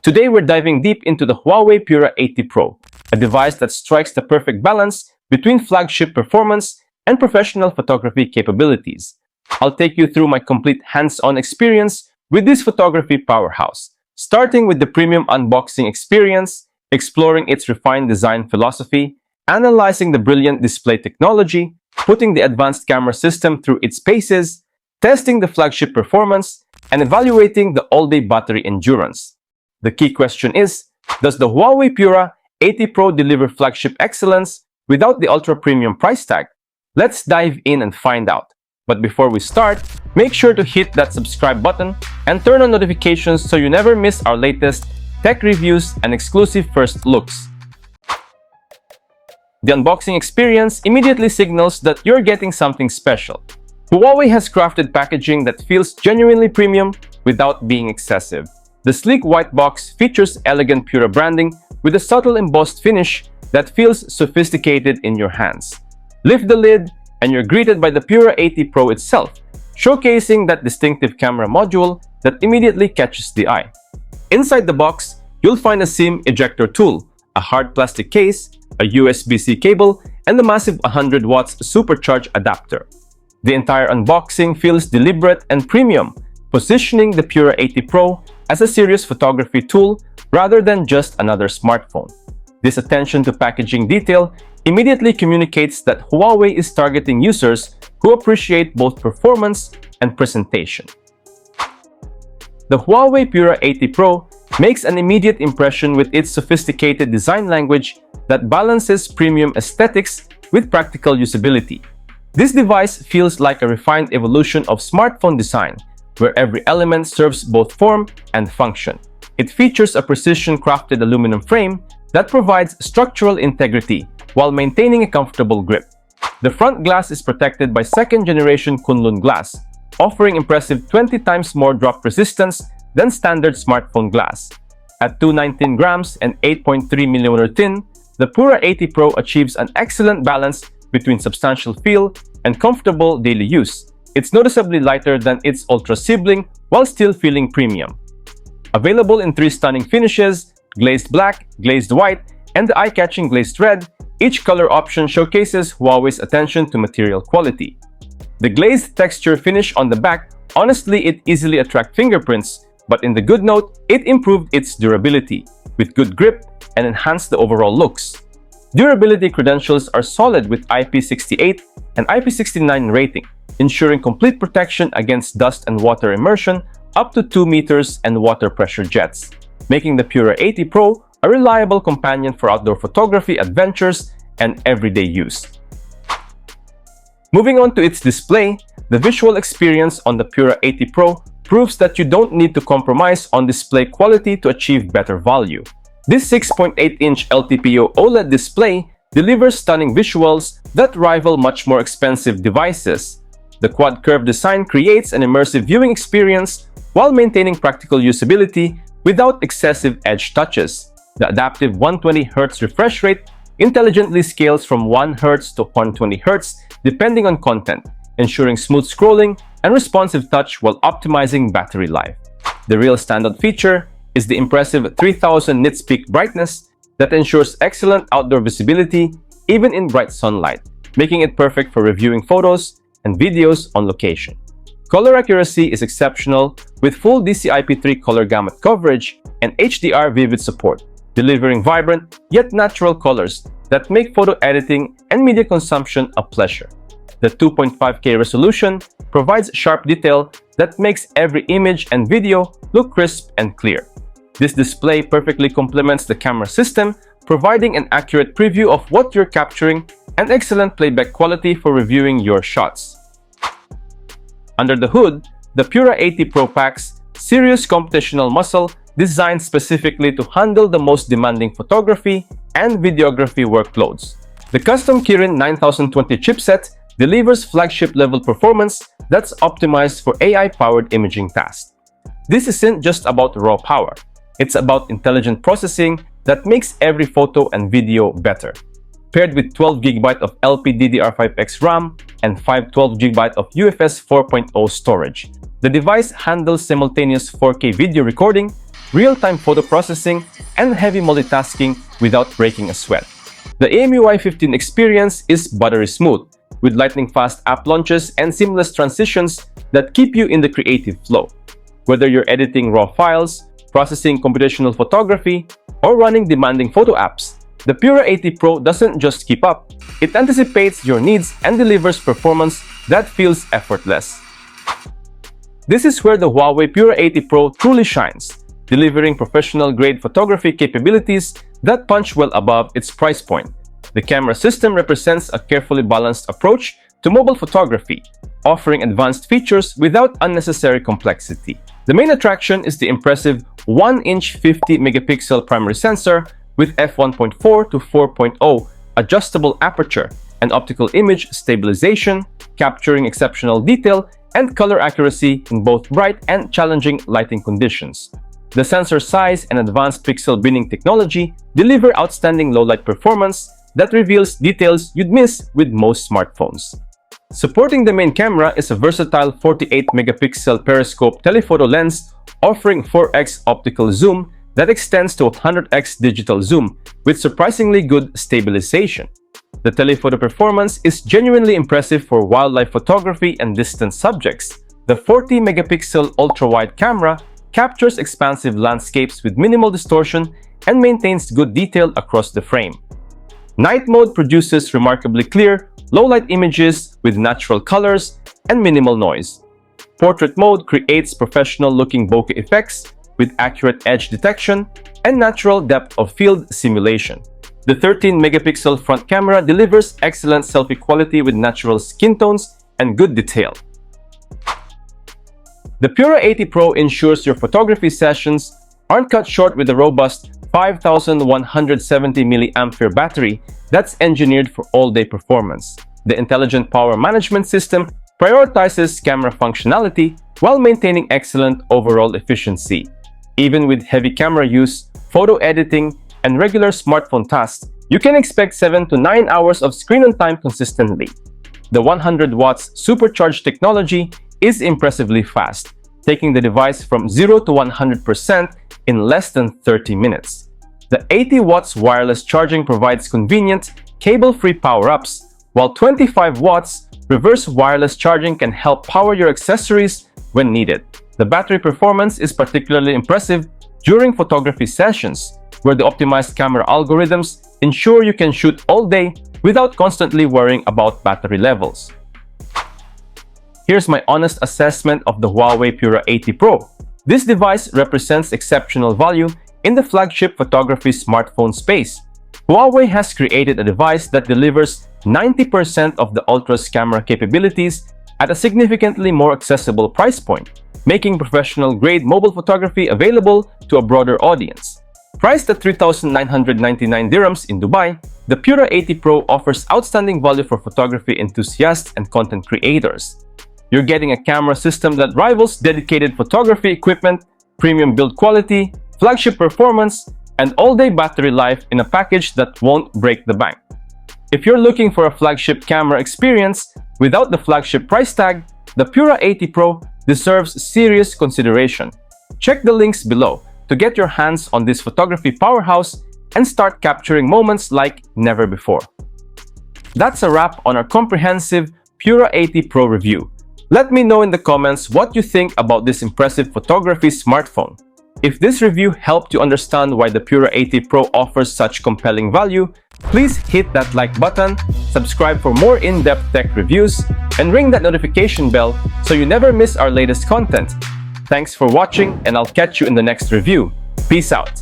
Today we're diving deep into the Huawei Pura 80 Pro, a device that strikes the perfect balance between flagship performance and professional photography capabilities. I'll take you through my complete hands-on experience with this photography powerhouse, starting with the premium unboxing experience, exploring its refined design philosophy, analyzing the brilliant display technology, putting the advanced camera system through its paces, testing the flagship performance, and evaluating the all-day battery endurance. The key question is, does the Huawei Pura 80 Pro deliver flagship excellence without the ultra-premium price tag? Let's dive in and find out. But before we start, make sure to hit that subscribe button and turn on notifications so you never miss our latest tech reviews and exclusive first looks. The unboxing experience immediately signals that you're getting something special. Huawei has crafted packaging that feels genuinely premium without being excessive. The sleek white box features elegant Pura branding with a subtle embossed finish that feels sophisticated in your hands. Lift the lid and you're greeted by the Pura 80 Pro itself, showcasing that distinctive camera module that immediately catches the eye. Inside the box, you'll find a SIM ejector tool, a hard plastic case, a USB-C cable, and the massive 100 watts supercharge adapter. The entire unboxing feels deliberate and premium, positioning the Pura 80 Pro as a serious photography tool rather than just another smartphone. This attention to packaging detail immediately communicates that Huawei is targeting users who appreciate both performance and presentation. The Huawei Pura 80 Pro makes an immediate impression with its sophisticated design language that balances premium aesthetics with practical usability. This device feels like a refined evolution of smartphone design, where every element serves both form and function. It features a precision-crafted aluminum frame that provides structural integrity while maintaining a comfortable grip. The front glass is protected by second-generation Kunlun glass, offering impressive 20 times more drop resistance than standard smartphone glass. At 219 grams and 8.3 mm tin, the Pura 80 Pro achieves an excellent balance between substantial feel and comfortable daily use. It's noticeably lighter than its Ultra sibling while still feeling premium. Available in 3 stunning finishes, glazed black, glazed white, and the eye-catching glazed red, each color option showcases Huawei's attention to material quality. The glazed texture finish on the back, honestly, it easily attracts fingerprints, but in the good note, it improved its durability, with good grip and enhanced the overall looks. Durability credentials are solid with IP68 and IP69 rating, ensuring complete protection against dust and water immersion up to 2 meters and water pressure jets, making the Pura 80 Pro a reliable companion for outdoor photography adventures and everyday use. Moving on to its display, the visual experience on the Pura 80 Pro proves that you don't need to compromise on display quality to achieve better value. This 6.8-inch LTPO OLED display delivers stunning visuals that rival much more expensive devices. The quad-curve design creates an immersive viewing experience while maintaining practical usability without excessive edge touches. The adaptive 120Hz refresh rate intelligently scales from 1 Hz to 120 Hz depending on content, ensuring smooth scrolling and responsive touch while optimizing battery life. The real standout feature is the impressive 3000 nits peak brightness that ensures excellent outdoor visibility even in bright sunlight, making it perfect for reviewing photos and videos on location. Color accuracy is exceptional with full DCI-P3 color gamut coverage and HDR vivid support, delivering vibrant yet natural colors that make photo editing and media consumption a pleasure. The 2.5K resolution provides sharp detail that makes every image and video look crisp and clear. This display perfectly complements the camera system, providing an accurate preview of what you're capturing and excellent playback quality for reviewing your shots. Under the hood, the Pura 80 Pro packs serious computational muscle designed specifically to handle the most demanding photography and videography workloads. The custom Kirin 9020 chipset delivers flagship-level performance that's optimized for AI-powered imaging tasks. This isn't just about raw power. It's about intelligent processing that makes every photo and video better. Paired with 12GB of LPDDR5X RAM and 512GB of UFS 4.0 storage, the device handles simultaneous 4K video recording real-time photo processing, and heavy multitasking without breaking a sweat. The EMUI 15 experience is buttery smooth, with lightning-fast app launches and seamless transitions that keep you in the creative flow. Whether you're editing raw files, processing computational photography, or running demanding photo apps, the Pura 80 Pro doesn't just keep up, it anticipates your needs and delivers performance that feels effortless. This is where the Huawei Pura 80 Pro truly shines, delivering professional-grade photography capabilities that punch well above its price point. The camera system represents a carefully balanced approach to mobile photography, offering advanced features without unnecessary complexity. The main attraction is the impressive 1-inch 50-megapixel primary sensor with f1.4 to 4.0 adjustable aperture and optical image stabilization, capturing exceptional detail and color accuracy in both bright and challenging lighting conditions. The sensor size and advanced pixel binning technology deliver outstanding low-light performance that reveals details you'd miss with most smartphones. Supporting the main camera is a versatile 48-megapixel periscope telephoto lens offering 4x optical zoom that extends to 100x digital zoom with surprisingly good stabilization. The telephoto performance is genuinely impressive for wildlife photography and distant subjects. The 40-megapixel ultra-wide camera captures expansive landscapes with minimal distortion and maintains good detail across the frame. Night mode produces remarkably clear, low-light images with natural colors and minimal noise. Portrait mode creates professional-looking bokeh effects with accurate edge detection and natural depth of field simulation. The 13-megapixel front camera delivers excellent selfie quality with natural skin tones and good detail. The Pura 80 Pro ensures your photography sessions aren't cut short with a robust 5170 mAh battery that's engineered for all-day performance. The intelligent power management system prioritizes camera functionality while maintaining excellent overall efficiency. Even with heavy camera use, photo editing, and regular smartphone tasks, you can expect 7 to 9 hours of screen-on-time consistently. The 100 watts supercharged technology is impressively fast, taking the device from 0 to 100% in less than 30 minutes. The 80 watts wireless charging provides convenient, cable-free power-ups, while 25 watts reverse wireless charging can help power your accessories when needed. The battery performance is particularly impressive during photography sessions, where the optimized camera algorithms ensure you can shoot all day without constantly worrying about battery levels. Here's my honest assessment of the Huawei Pura 80 Pro. This device represents exceptional value in the flagship photography smartphone space. Huawei has created a device that delivers 90% of the Ultra's camera capabilities at a significantly more accessible price point, making professional-grade mobile photography available to a broader audience. Priced at 3,999 dirhams in Dubai, the Pura 80 Pro offers outstanding value for photography enthusiasts and content creators. You're getting a camera system that rivals dedicated photography equipment, premium build quality, flagship performance, and all-day battery life in a package that won't break the bank. If you're looking for a flagship camera experience without the flagship price tag, the Pura 80 Pro deserves serious consideration. Check the links below to get your hands on this photography powerhouse and start capturing moments like never before. That's a wrap on our comprehensive Pura 80 Pro review. Let me know in the comments what you think about this impressive photography smartphone. If this review helped you understand why the Pura 80 Pro offers such compelling value, please hit that like button, subscribe for more in-depth tech reviews, and ring that notification bell so you never miss our latest content. Thanks for watching, and I'll catch you in the next review. Peace out!